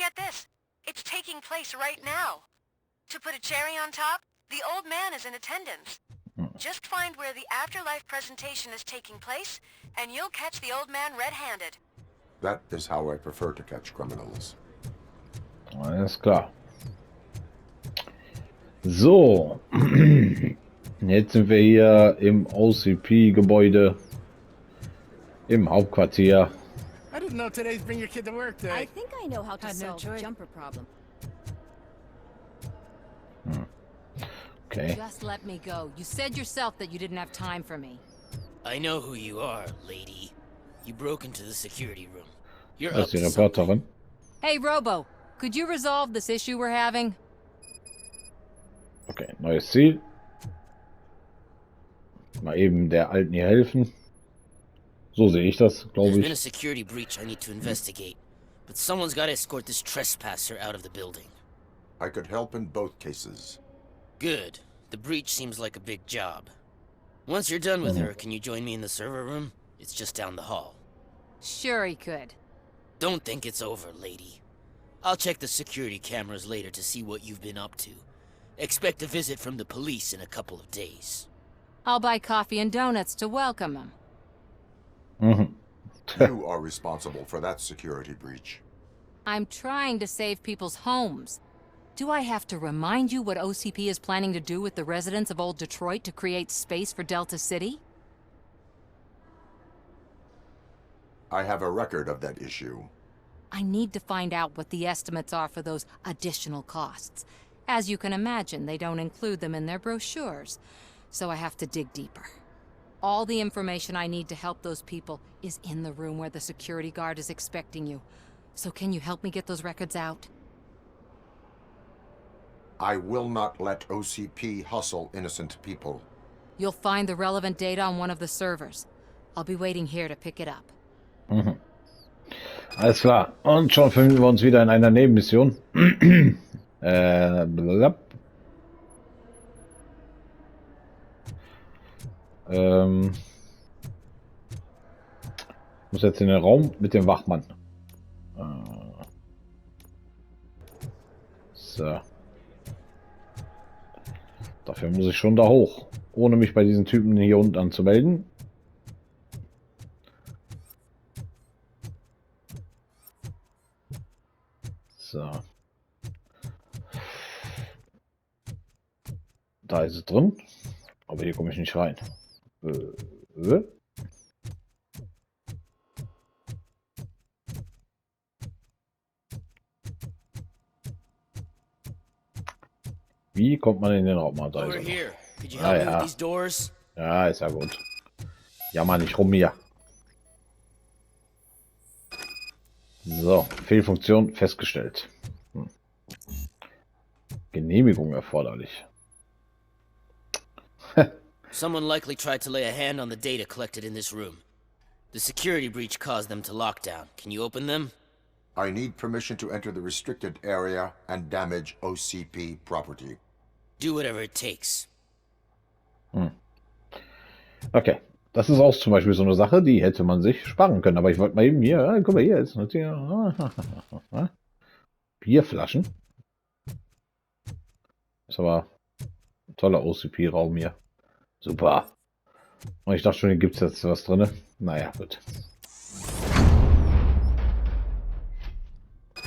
get this. It's taking place right now. To put a cherry on top, the old man is in attendance. Just find where the afterlife presentation is taking place, and you'll catch the old man red-handed. That is how I prefer to catch criminals. Alles klar. So. Jetzt sind wir hier im OCP-Gebäude. Im Hauptquartier. I didn't know today's bring your kid to work day. I think I know how to solve the jumper problem. Okay. Just let me go. You said yourself that you didn't have time for me. I know who you are, lady. You broke into the security room. You're Das up ist die to something. Reporterin. Hey, Robo, could you resolve this issue we're having? Okay, neues Ziel. Mal eben der Alten hier helfen. So sehe ich das, glaube There's been a ich. security breach I need to investigate, but someone's got to escort this trespasser out of the building. I could help in both cases. Good. The breach seems like a big job. Once you're done with her, can you join me in the server room? It's just down the hall. Sure he could. Don't think it's over, lady. I'll check the security cameras later to see what you've been up to. Expect a visit from the police in a couple of days. I'll buy coffee and donuts to welcome him. Mhm. You are responsible for that security breach. I'm trying to save people's homes. Do I have to remind you what OCP is planning to do with the residents of Old Detroit to create space for Delta City? I have a record of that issue. I need to find out what the estimates are for those additional costs. As you can imagine, they don't include them in their brochures, so I have to dig deeper. All the information I need to help those people is in the room where the security guard is expecting you. So can you help me get those records out? I will not let OCP hustle innocent people. You'll find the relevant data on one of the servers. I'll be waiting here to pick it up. Mhm. Alles klar. Und schon finden wir uns wieder in einer Nebenmission. Blablabla. Muss jetzt in den Raum mit dem Wachmann. So. Dafür muss ich schon da hoch, ohne mich bei diesen Typen hier unten anzumelden. So. Da ist es drin, aber hier komme ich nicht rein. Wie kommt man in den Raum? Da Over ist er here. Could you Ah, help me ja. with these doors? noch. Ja, ist ja gut. Jammer nicht rum hier. So, Fehlfunktion festgestellt. Genehmigung erforderlich. Someone likely tried to lay a hand on the data collected in this room. The security breach caused them to lock down. Can you open them? I need permission to enter the restricted area and damage OCP property. Do whatever it takes. Okay, das ist auch zum Beispiel so eine Sache, die hätte man sich sparen können. Aber ich wollte mal eben hier, guck mal hier, jetzt hier. Bierflaschen. Ist aber ein toller OCP-Raum hier. Super. Und ich dachte schon, hier gibt es jetzt was drin. Naja, gut.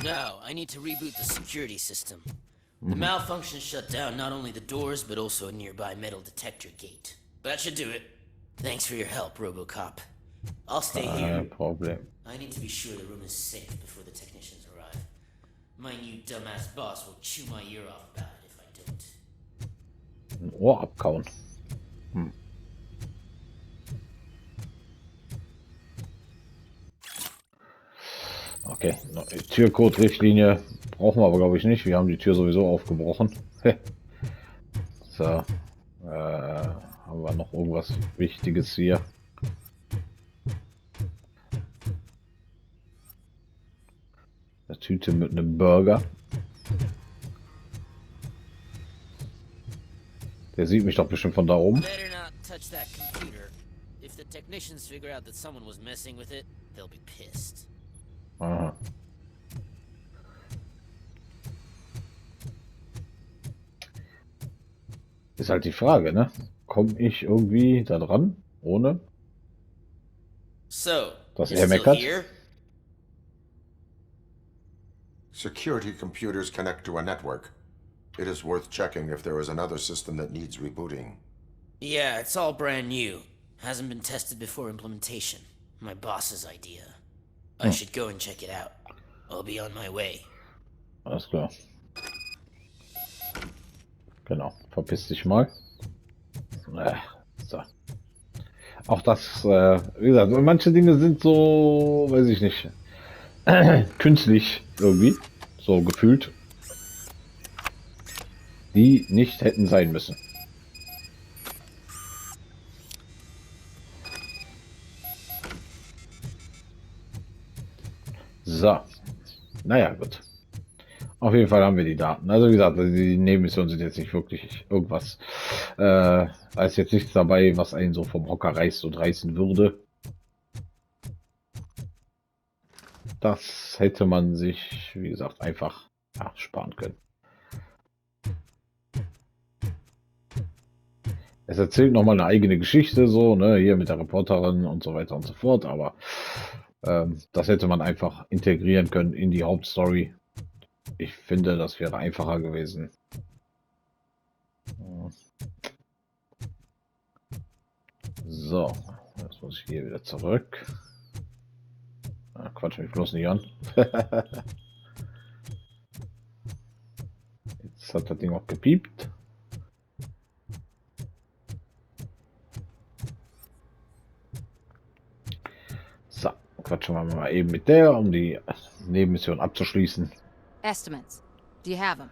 Now, I need to reboot the security system. The malfunction shut down not only the doors, but also a nearby metal detector gate. That should do it. Thanks for your help, Robocop. I'll stay here. Problem. I need to be sure the room is safe before the technicians arrive. My new dumbass boss will chew my ear off about it if I don't. Ein Ohr abkauen. Okay, Türcode-Richtlinie brauchen wir aber, glaube ich, nicht. Wir haben die Tür sowieso aufgebrochen. So. Haben wir noch irgendwas Wichtiges hier? Eine Tüte mit einem Burger. Der sieht mich doch bestimmt von da oben. Better not touch that computer. If the technicians figure out that someone was messing with it, they'll be pissed. Aha. Ist halt die Frage, ne? Komme ich irgendwie da dran, ohne So, dass you're er still meckert? here? Security computers connect to a network. It is worth checking if there is another system that needs rebooting. Yeah, it's all brand new. Hasn't been tested before implementation. My boss's idea. I should go and check it out. I'll be on my way. Alles klar. Genau. Verpiss dich mal. So. Auch das, wie gesagt, manche Dinge sind so, weiß ich nicht, künstlich irgendwie, so gefühlt, die nicht hätten sein müssen. So, naja, gut. Auf jeden Fall haben wir die Daten. Also wie gesagt, die Nebenmissionen sind jetzt nicht wirklich irgendwas. Da ist jetzt nichts dabei, was einen so vom Hocker reißt und reißen würde. Das hätte man sich, wie gesagt, einfach sparen können. Es erzählt nochmal eine eigene Geschichte, so, ne, hier mit der Reporterin und so weiter und so fort, aber das hätte man einfach integrieren können in die Hauptstory. Ich finde, das wäre einfacher gewesen. So, jetzt muss ich hier wieder zurück. Quatsch mich bloß nicht an. Jetzt hat das Ding auch gepiept. So, quatschen wir mal eben mit der, um die Nebenmission abzuschließen. Estimates. Do you have them?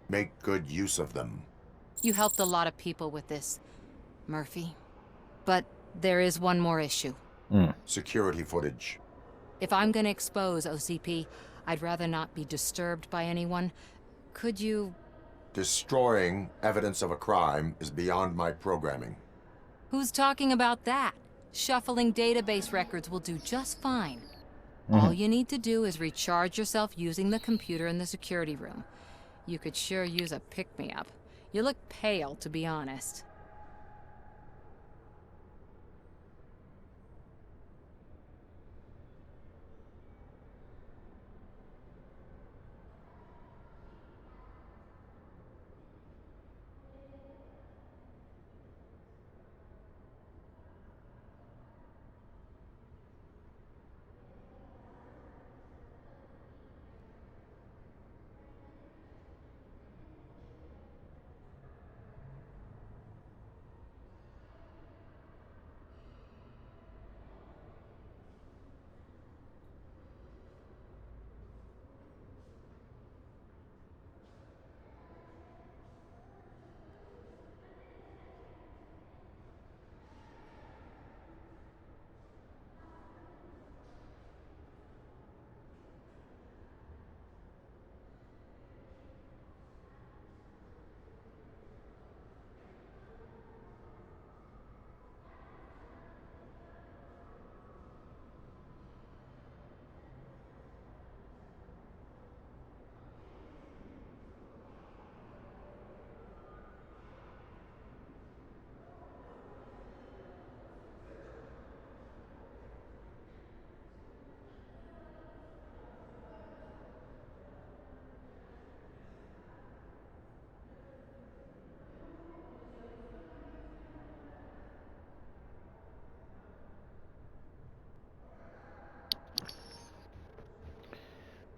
Make good use of them. You helped a lot of people with this, Murphy. But there is one more issue. Security footage. If I'm gonna expose OCP, I'd rather not be disturbed by anyone. Could you... Destroying evidence of a crime is beyond my programming. Who's talking about that? Shuffling database records will do just fine. All you need to do is recharge yourself using the computer in the security room. You could sure use a pick-me-up. You look pale, to be honest.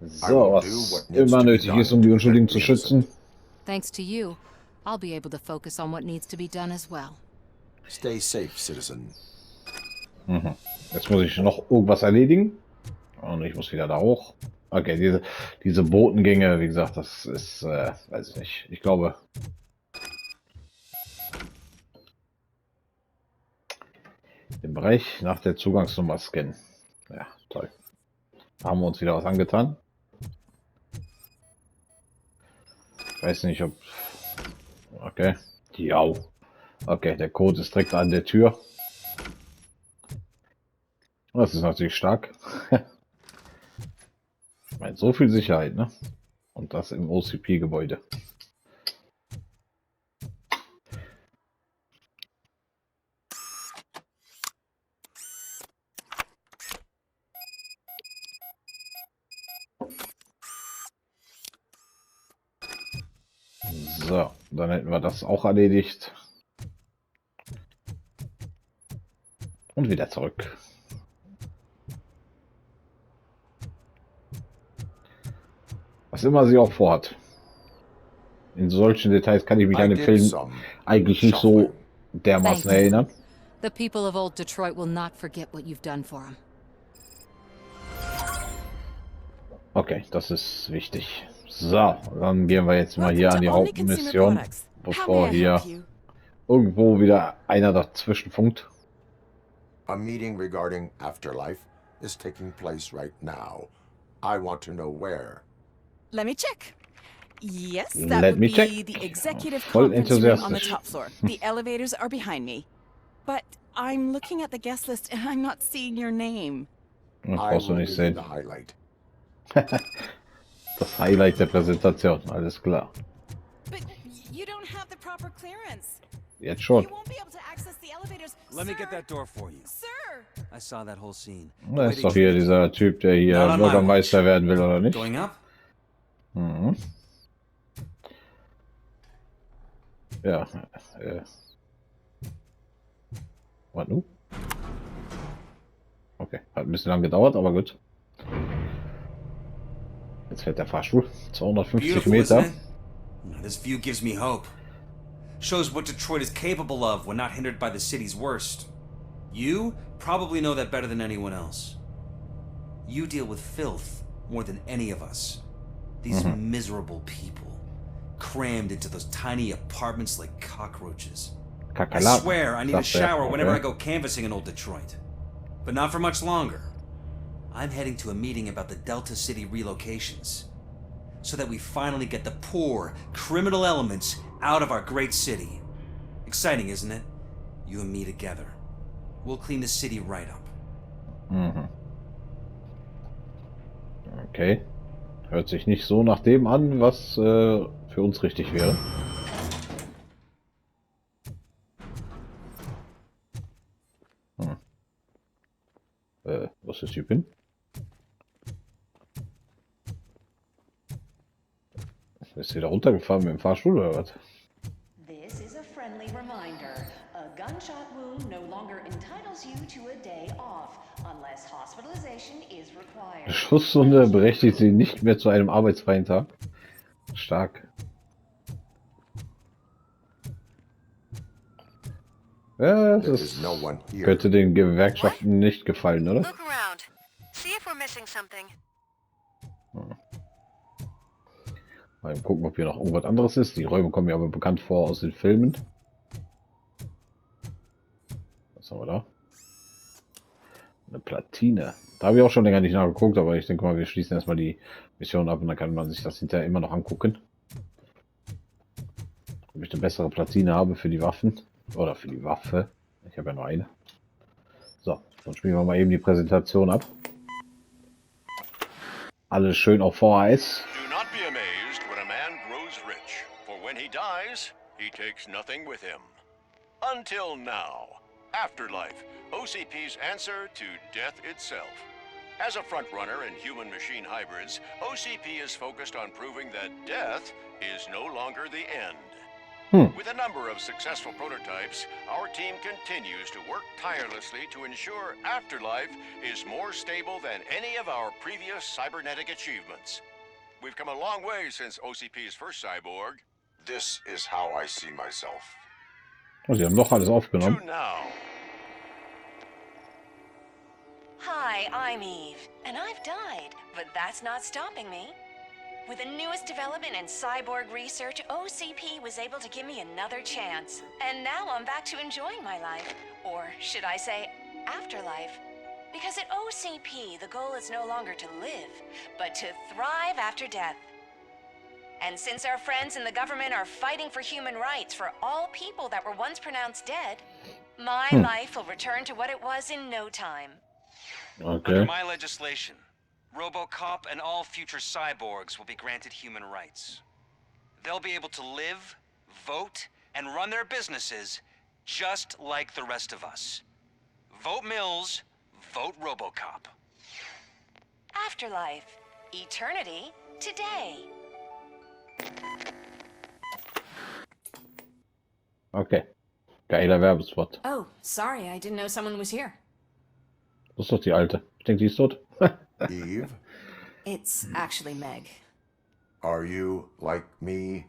So, was immer nötig ist, um die Unschuldigen zu schützen. Thanks to you, I'll be able to focus on what needs to be done as well. Stay safe, citizen. Jetzt muss ich noch irgendwas erledigen. Und ich muss wieder da hoch. Okay, diese Botengänge, wie gesagt, das ist, weiß ich nicht. Ich glaube, den Bereich nach der Zugangsnummer scannen. Ja, toll. Da haben wir uns wieder was angetan. Ich weiß nicht, ob... Okay. Ja. Okay, der Code ist direkt an der Tür. Das ist natürlich stark. Ich meine, so viel Sicherheit, ne? Und das im OCP-Gebäude. So, dann hätten wir das auch erledigt. Und wieder zurück. Was immer sie auch vorhat. In solchen Details kann ich mich an den Film eigentlich nicht so dermaßen erinnern. The people of old Detroit will not forget what you've done for them. Okay, das ist wichtig. So, dann gehen wir jetzt mal hier an die Hauptmission, bevor hier irgendwo wieder einer dazwischen funkt. A meeting regarding Afterlife is taking place right now. I want to know where. Let me check. Yes, that Let would me be check. the executive Voll conference room on the enthusiastisch. top floor. The elevators are behind me. But I'm looking at the guest list and I'm not seeing your name. Das I brauchst du will nicht give you sehen. the highlight. Das Highlight der Präsentation, alles klar. But you don't have the proper clearance. Jetzt schon. You won't be able to access the elevators. Let me Sir! get that door for you. Sir! I saw that whole scene. Das ist doch hier dieser Typ, der hier Not on my Bürgermeister watch. werden will, oder nicht? Going up? Mhm. Ja. Was nun? Okay, hat ein bisschen lang gedauert, aber gut. Jetzt fährt der Fahrstuhl. 250 Beautiful, Meter. isn't it? This view gives me hope. Shows what Detroit is capable of when not hindered by the city's worst. You probably know that better than anyone else. You deal with filth more than any of us. These miserable people, crammed into those tiny apartments like cockroaches. I Kakerlaken, swear I need a sagt er. shower whenever I Okay. go canvassing in old Detroit. But not for much longer. I'm heading to a meeting about the Delta City relocations, so that we finally get the poor, criminal elements out of our great city. Exciting, isn't it? You and me together. We'll clean the city right up. Mhm. Okay. Hört sich nicht so nach dem an, was für uns richtig wäre. Wo ist der Typ hin? Ist hier da runtergefahren mit dem Fahrstuhl oder was? This is a friendly reminder. A gunshot wound no longer entitles you to a day off, unless hospitalization is required. Schusswunde berechtigt sie nicht mehr zu einem arbeitsfreien Tag. Stark. Ja, There das is no one here. könnte den Gewerkschaften nicht gefallen, oder? Look around. See if we're missing something. Mal gucken, ob hier noch irgendwas anderes ist. Die Räume kommen mir aber bekannt vor aus den Filmen. Was haben wir da? Eine Platine. Da habe ich auch schon länger nicht nachgeguckt, aber ich denke mal, wir schließen erstmal die Mission ab und dann kann man sich das hinterher immer noch angucken. Ob ich eine bessere Platine habe für die Waffen. Oder für die Waffe. Ich habe ja nur eine. So, dann spielen wir mal eben die Präsentation ab. Alles schön auf VHS. Do not be amazed when a man grows rich, for when he dies, he takes nothing with him. Until now. Afterlife, OCP's answer to death itself. As a frontrunner in human-machine hybrids, OCP is focused on proving that death is no longer the end. With a number of successful prototypes, our team continues to work tirelessly to ensure Afterlife is more stable than any of our previous cybernetic achievements. We've come a long way since OCP's first cyborg. This is how I see myself. Oh, sie haben doch alles aufgenommen. To now. Hi, I'm Eve, and I've died, but that's not stopping me. With the newest development in cyborg research, OCP was able to give me another chance. And now I'm back to enjoying my life. Or should I say, afterlife? Because at OCP, the goal is no longer to live, but to thrive after death. And since our friends in the government are fighting for human rights for all people that were once pronounced dead, my life will return to what it was in no time. Okay. Under my legislation, Robocop and all future cyborgs will be granted human rights. They'll be able to live, vote, and run their businesses just like the rest of us. Vote Mills, vote Robocop. Afterlife. Eternity. Today. Okay. Geiler Werbespot. Oh, sorry, I didn't know someone was here. Das ist doch die alte. Ich denke, die ist tot. Eve, It's actually Meg. are you like me?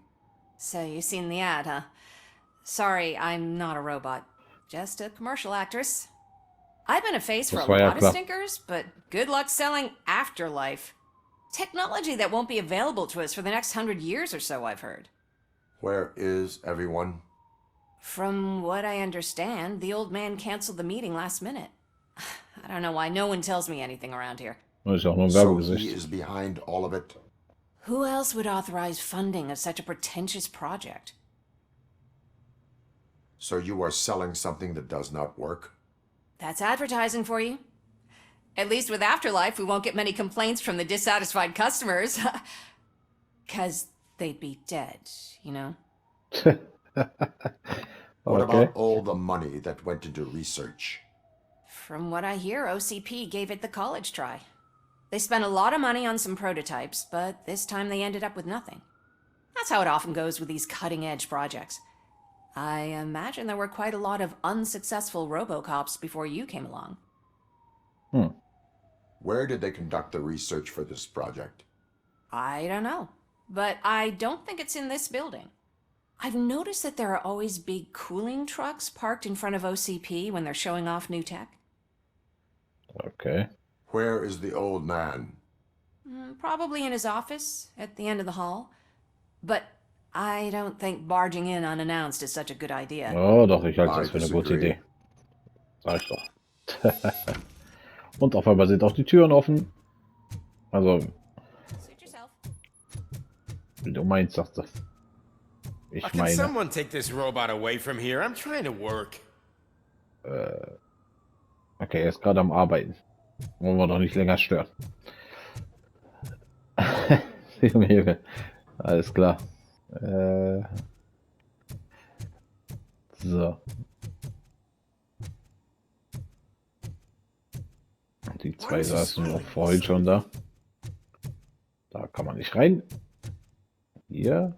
So you've seen the ad, huh? Sorry, I'm not a robot. Just a commercial actress. I've been a face for a Das war ja lot of klar. stinkers, but good luck selling Afterlife. Technology that won't be available to us for the next 100 years or so, I've heard. Where is everyone? From what I understand, the old man canceled the meeting last minute. I don't know why no one tells me anything around here. Das ist auch nur ein So he Werbegesicht. is behind all of it? Who else would authorize funding of such a pretentious project? So you are selling something that does not work? That's advertising for you. At least with Afterlife, we won't get many complaints from the dissatisfied customers. 'Cause they'd be dead, you know? What Okay. about all the money that went into research? From what I hear, OCP gave it the college try. They spent a lot of money on some prototypes, but this time they ended up with nothing. That's how it often goes with these cutting-edge projects. I imagine there were quite a lot of unsuccessful Robocops before you came along. Where did they conduct the research for this project? I don't know, but I don't think it's in this building. I've noticed that there are always big cooling trucks parked in front of OCP when they're showing off new tech. Okay. Where is the old man? Probably in his office, at the end of the hall. But I don't think barging in unannounced is such a good idea. Oh, doch, ich halte das I für eine gute disagree. Idee. Sag ich doch. Und auf einmal sind auch die Türen offen. Also, Suit yourself. wie du meinst, sagst du. Ich Can meine. someone take this robot away from here? I'm trying to work. Okay, er ist gerade am Arbeiten. Wollen wir doch nicht länger stören. Junge, Junge. Alles klar. So. Die zwei saßen noch vorhin schon da. Da kann man nicht rein. Hier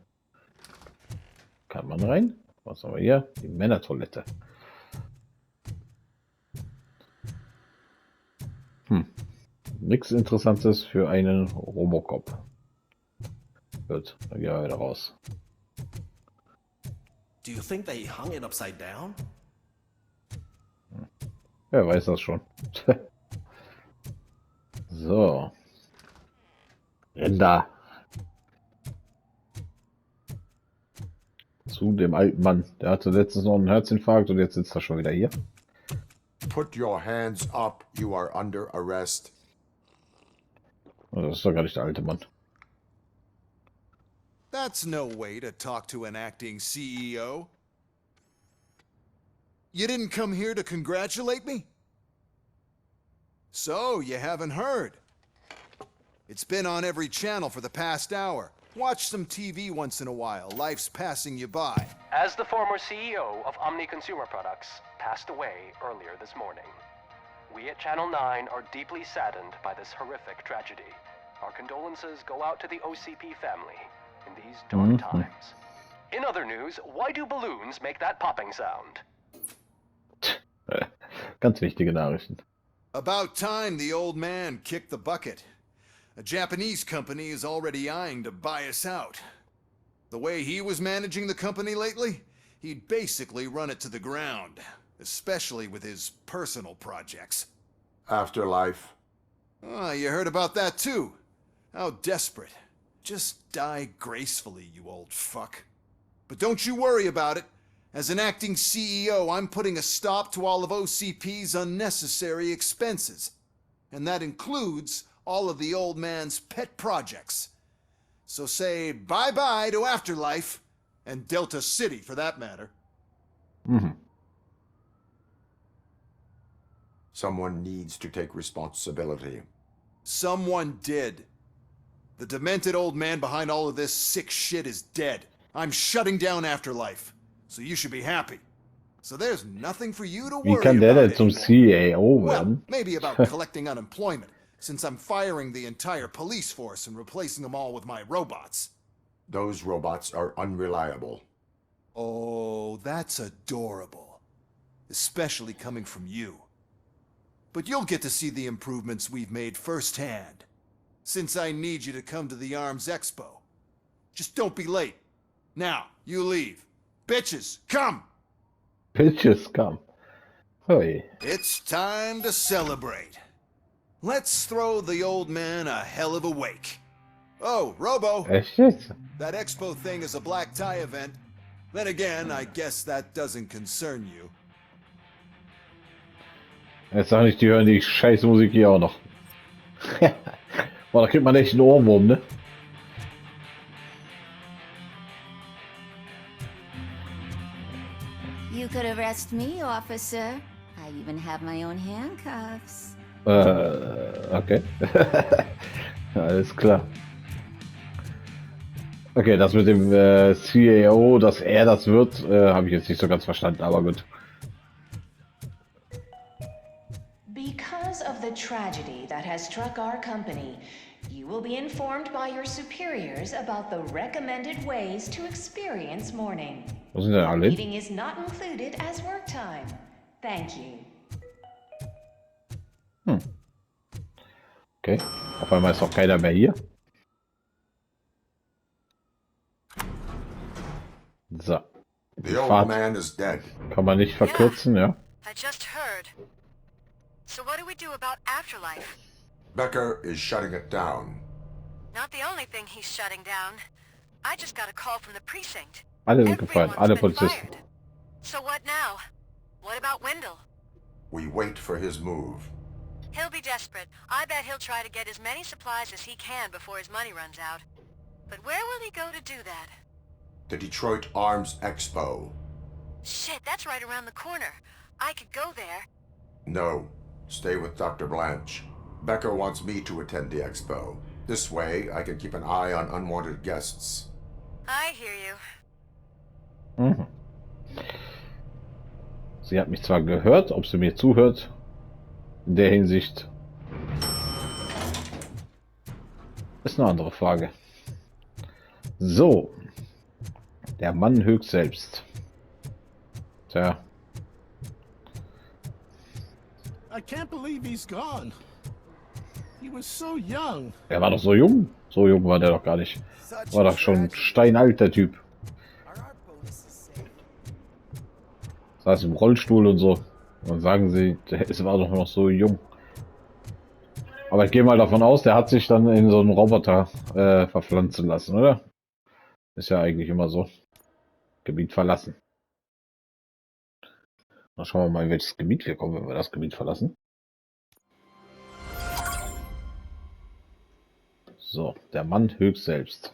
kann man rein. Was haben wir hier? Die Männertoilette. Nichts Interessantes für einen Robocop. Gut, dann gehen wir wieder raus. Do you think they hung it upside down? Wer weiß das schon. So. Renn da. Zu dem alten Mann. Der hatte letztens noch einen Herzinfarkt und jetzt sitzt er schon wieder hier. Put your hands up. You are under arrest. Oh, das ist doch gar nicht der alte Mann. That's no way to talk to an acting CEO. You didn't come here to congratulate me? So, you haven't heard. It's been on every channel for the past hour. Watch some TV once in a while. Life's passing you by. As the former CEO of Omni Consumer Products passed away earlier this morning, we at Channel 9 are deeply saddened by this horrific tragedy. Our condolences go out to the OCP family in these dark times. In other news, why do balloons make that popping sound? Ganz wichtige Nachrichten. About time the old man kicked the bucket. A Japanese company is already eyeing to buy us out. The way he was managing the company lately, he'd basically run it to the ground, especially with his personal projects. Afterlife. Ah, you heard about that too. How desperate. Just die gracefully, you old fuck. But don't you worry about it. As an acting CEO, I'm putting a stop to all of OCP's unnecessary expenses. And that includes all of the old man's pet projects. So say bye-bye to Afterlife, and Delta City for that matter. Someone needs to take responsibility. Someone did. The demented old man behind all of this sick shit is dead. I'm shutting down Afterlife. So you should be happy. So there's nothing for you to Wie worry kann der about denn zum anymore. CEO Well, werden? maybe about collecting unemployment, since I'm firing the entire police force and replacing them all with my robots. Those robots are unreliable. Oh, that's adorable. Especially coming from you. But you'll get to see the improvements we've made firsthand. Since I need you to come to the Arms Expo. Just don't be late. Now, you leave. Bitches, come! Bitches, come. Oi. It's time to celebrate. Let's throw the old man a hell of a wake. Oh, Robo! Echt jetzt? That expo thing is a black tie event. Then again, I guess that doesn't concern you. Jetzt sag ich, die hören die scheiß Musik hier auch noch. Boah, da kriegt man echt einen Ohrwurm, ne? You could arrest me, officer. I even have my own handcuffs. Okay. Alles klar. Okay, das mit dem CAO, dass er das wird, habe ich jetzt nicht so ganz verstanden, aber gut. Because of the tragedy that has struck our company, you will be informed by your superiors about the recommended ways to experience mourning. Wo sind denn alle? Meeting is not included as work time. Thank you. Okay, auf einmal ist auch keiner mehr hier. So. The old man is dead. Kann man nicht verkürzen, ja. I just heard. So what do we do about afterlife? Becker is shutting it down. Not the only thing he's shutting down. I just got a call from the precinct. Alle sind gefallen, alle Polizisten. So what now? What about Wendell? We wait for his move. He'll be desperate. I bet he'll try to get as many supplies as he can before his money runs out. But where will he go to do that? The Detroit Arms Expo. Shit, that's right around the corner. I could go there. No. Stay with Dr. Blanche. Becker wants me to attend the expo. This way, I can keep an eye on unwanted guests. I hear you. Mhm. Sie hat mich zwar gehört, ob sie mir zuhört, in der Hinsicht ist eine andere Frage. So, der Mann höchst selbst. Tja. I can't believe he's gone. He was so young. Er war doch so jung. So jung war der doch gar nicht. War doch schon steinalt, der Typ. Saß im Rollstuhl und so. Und sagen sie, der war doch noch so jung. Aber ich gehe mal davon aus, der hat sich dann in so einen Roboter verpflanzen lassen, oder? Ist ja eigentlich immer so. Gebiet verlassen. Dann schauen wir mal, in welches Gebiet wir kommen, wenn wir das Gebiet verlassen. So, der Mann höchst selbst.